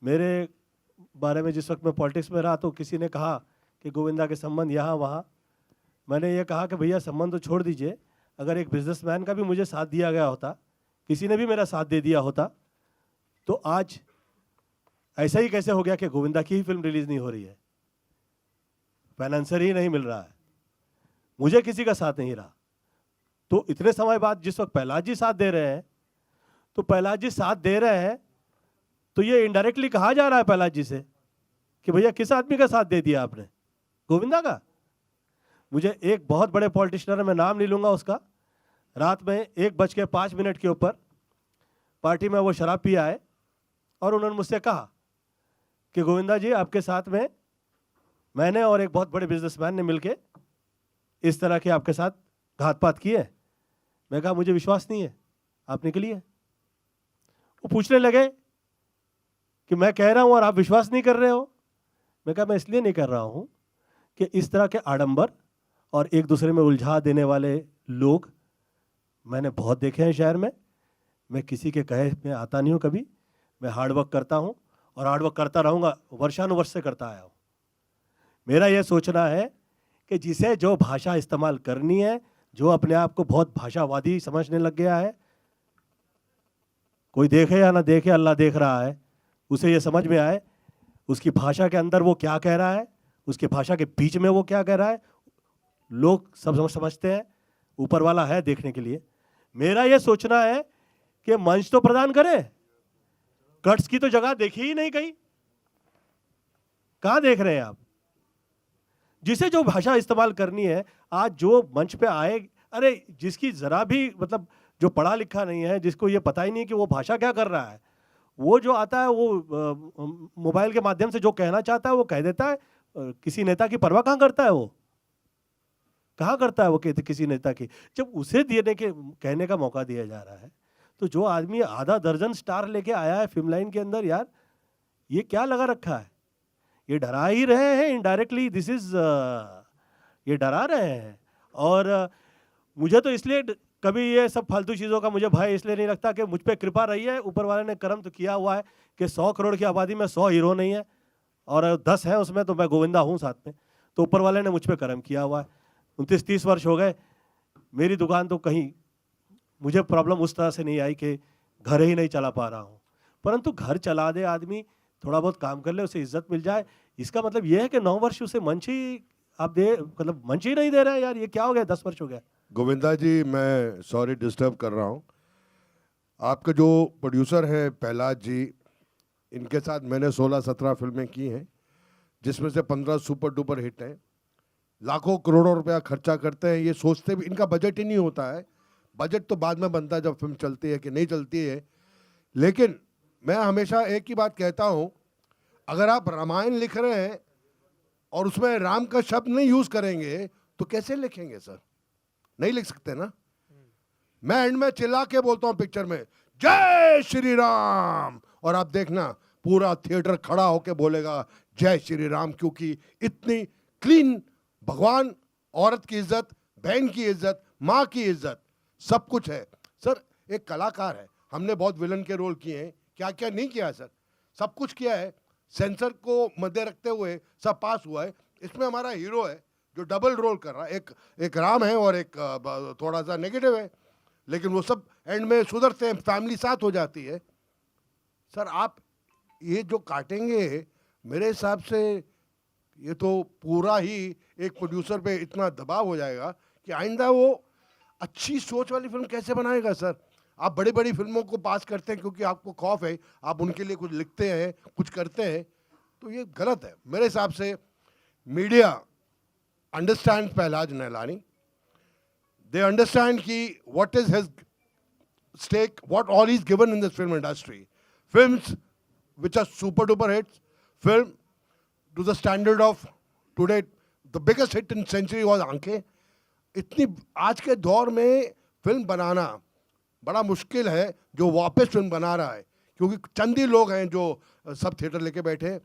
मेरे बारे में जिस वक्त मैं पॉलिटिक्स में रहा तो किसी ने कहा कि गोविंदा के संबंध यहाँ वहाँ। मैंने ये कहा कि भैया संबंध तो छोड़ दीजिए, अगर एक बिजनेसमैन का भी मुझे साथ दिया गया होता, किसी ने भी मेरा साथ दे दिया होता, तो आज ऐसा ही कैसे हो गया कि गोविंदा की ही फिल्म रिलीज नहीं हो रही है, फाइनेंसर ही नहीं मिल रहा है, मुझे किसी का साथ नहीं रहा। तो इतने समय बाद जिस वक्त प्रहलाद जी साथ दे रहे हैं, तो प्रहलाद जी साथ दे रहे हैं तो ये इनडायरेक्टली कहा जा रहा है प्रहलाद जी से कि भैया किस आदमी का साथ दे दिया आपने, गोविंदा का। मुझे एक बहुत बड़े पॉलिटिशियन है, मैं नाम नहीं लूंगा उसका, रात में 1:05 के ऊपर पार्टी में वो शराब पी आए और उन्होंने मुझसे कहा कि गोविंदा जी आपके साथ में मैंने और एक बहुत बड़े बिजनेसमैन ने मिलके इस तरह के आपके साथ घात-पात किए। मैं कहा मुझे विश्वास नहीं है, आप निकलिए। वो पूछने लगे कि मैं कह रहा हूं और आप विश्वास नहीं कर रहे हो। मैं कहा मैं इसलिए नहीं कर रहा हूं कि इस तरह के आडंबर और एक दूसरे में उलझा देने वाले लोग मैंने बहुत देखे हैं शहर में। मैं किसी के कहे में आता नहीं हूं कभी, मैं हार्डवर्क करता हूं और हार्डवर्क करता रहूंगा, वर्षानुवर्ष से करता आया हूं। मेरा यह सोचना है कि जिसे जो भाषा इस्तेमाल करनी है, जो अपने आप को बहुत भाषावादी समझने लग गया है, कोई देखे या ना देखे अल्लाह देख रहा है, उसे ये समझ में आए उसकी भाषा के अंदर वो क्या कह रहा है, उसकी भाषा के बीच में वो क्या कह रहा है। लोग सब समझते हैं, ऊपर वाला है देखने के लिए। मेरा ये सोचना है कि मंच तो प्रदान करें, कट्स की तो जगह देखी ही नहीं कहीं। कहां देख रहे हैं आप? जिसे जो भाषा इस्तेमाल करनी है, आज जो मंच पे आए, अरे जिसकी जरा भी मतलब जो पढ़ा लिखा नहीं है, जिसको ये पता ही नहीं कि वो भाषा क्या कर रहा है, वो जो आता है वो मोबाइल के माध्यम से जो कहना चाहता है वो कह देता है। किसी नेता की परवाह कहां करता है, वो कहां करता है वो किसी नेता की। जब उसे देने के कहने का मौका दिया जा रहा है, तो जो आदमी आधा दर्जन स्टार लेके आया है फिल्म लाइन के अंदर, यार ये क्या लगा रखा है? ये डरा ही रहे हैं इनडायरेक्टली, दिस इज ये डरा रहे हैं। और मुझे तो इसलिए कभी ये सब फालतू चीज़ों का मुझे भय इसलिए नहीं लगता कि मुझ पे कृपा रही है, ऊपर वाले ने कर्म तो किया हुआ है कि 100 करोड़ की आबादी में 100 हीरो नहीं है और 10 हैं उसमें, तो मैं गोविंदा हूँ साथ में। तो ऊपर वाले ने मुझ पे कर्म किया हुआ है। 29-30 वर्ष हो गए, मेरी दुकान तो कहीं मुझे प्रॉब्लम उस तरह से नहीं आई कि घर ही नहीं चला पा रहा हूँ, परंतु घर चला दे आदमी, थोड़ा बहुत काम कर ले, उसे इज्जत मिल जाए। इसका मतलब यह है कि 9 वर्ष उसे मंच ही आप दे, मतलब मंच ही नहीं दे रहे हैं। यार ये क्या हो गया, 10 वर्ष हो गया। गोविंदा जी, मैं सॉरी डिस्टर्ब कर रहा हूँ। आपके जो प्रोड्यूसर हैं प्रहलाद जी, इनके साथ मैंने 16-17 फिल्में की हैं, जिसमें से 15 सुपर डुपर हिट हैं। लाखों करोड़ों रुपया खर्चा करते हैं, ये सोचते भी इनका बजट ही नहीं होता है। बजट तो बाद में बनता है जब फिल्म चलती है कि नहीं चलती है। लेकिन मैं हमेशा एक ही बात कहता हूँ, अगर आप रामायण लिख रहे हैं और उसमें राम का शब्द नहीं यूज करेंगे तो कैसे लिखेंगे सर? नहीं लिख सकते ना। मैं एंड में चिल्ला के बोलता हूं पिक्चर में, जय श्री राम, और आप देखना पूरा थिएटर खड़ा होके बोलेगा जय श्री राम, क्योंकि इतनी क्लीन भगवान, औरत की इज्जत, बहन की इज्जत, माँ की इज्जत, सब कुछ है। सर एक कलाकार है, हमने बहुत विलन के रोल किए हैं, क्या क्या नहीं किया है सर? सब कुछ किया है। सेंसर को मध्य रखते हुए सब पास हुआ है। इसमें हमारा हीरो है जो डबल रोल कर रहा है, एक राम है और एक थोड़ा सा नेगेटिव है, लेकिन वो सब एंड में सुधरते हैं, फैमिली साथ हो जाती है। सर आप ये जो काटेंगे, मेरे हिसाब से ये तो पूरा ही एक प्रोड्यूसर पे इतना दबाव हो जाएगा कि आइंदा वो अच्छी सोच वाली फिल्म कैसे बनाएगा सर? आप बड़ी बड़ी फिल्मों को पास करते हैं क्योंकि आपको खौफ है, आप उनके लिए कुछ लिखते हैं, कुछ करते हैं, तो ये गलत है मेरे हिसाब से। Media understand Prahlad Nihalani, they understand ki what is his stake, what all he's given in this film industry. Films which are super duper hits, film to the standard of today, the biggest hit in century was Aankheं. इतनी आज के दौर में film बनाना बड़ा मुश्किल है जो वापस फिल्म बना रहा है, क्योंकि चंद ही लोग हैं जो सब थिएटर लेके बैठे,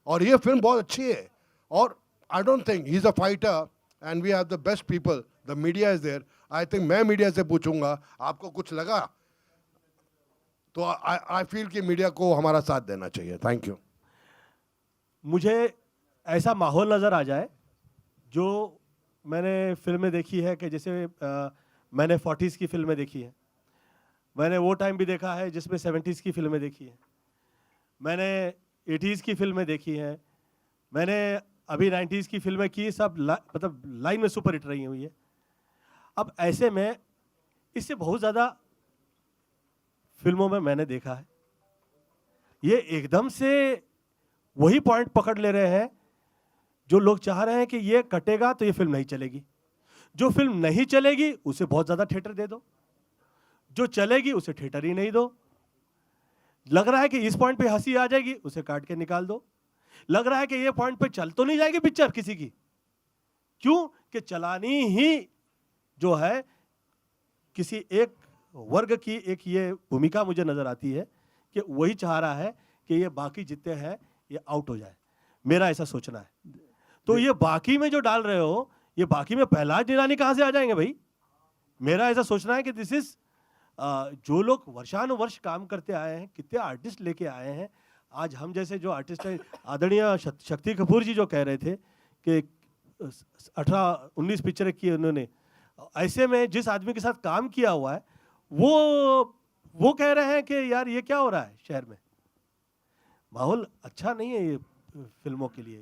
और ये फिल्म बहुत अच्छी है। और I don't think he is a fighter and we have the best people, the media is there. I think मैं मीडिया से पूछूंगा आपको कुछ लगा? तो आई फील कि मीडिया को हमारा साथ देना चाहिए। Thank you. मुझे ऐसा माहौल नज़र आ जाए जो मैंने फिल्में देखी है कि जैसे मैंने 40s की फिल्में देखी हैं, मैंने वो टाइम भी देखा है जिसमें 70s की फिल्में देखी हैं, मैंने 80s की फिल्में देखी हैं, मैंने अभी 90s की फिल्में की, सब मतलब लाइन में सुपर हिट रही हुई है। अब ऐसे में इससे बहुत ज़्यादा फिल्मों में मैंने देखा है, ये एकदम से वही पॉइंट पकड़ ले रहे हैं जो लोग चाह रहे हैं कि ये कटेगा तो ये फिल्म नहीं चलेगी, जो फिल्म नहीं चलेगी उसे बहुत ज़्यादा थिएटर दे दो, जो चलेगी उसे थिएटर ही नहीं दो। लग रहा है कि इस पॉइंट पे हंसी आ जाएगी, उसे काट के निकाल दो। लग रहा है कि ये पॉइंट पे चल तो नहीं जाएगी पिक्चर किसी की, क्यों कि चलानी ही जो है किसी एक वर्ग की एक ये भूमिका मुझे नजर आती है कि वही चाह रहा है कि ये बाकी जितने हैं ये आउट हो जाए, मेरा ऐसा सोचना है। तो ये बाकी में जो डाल रहे हो, ये बाकी में प्रहलाद निरानी कहां से आ जाएंगे भाई? मेरा ऐसा सोचना है कि दिस इज जो लोग वर्षानुवर्ष काम करते आए हैं, कितने आर्टिस्ट लेके आए हैं, आज हम जैसे जो आर्टिस्ट हैं, आदरणीय शक्ति कपूर जी जो कह रहे थे कि 18-19 पिक्चरें की उन्होंने, ऐसे में जिस आदमी के साथ काम किया हुआ है वो कह रहे हैं कि यार ये क्या हो रहा है शहर में, माहौल अच्छा नहीं है ये फिल्मों के लिए।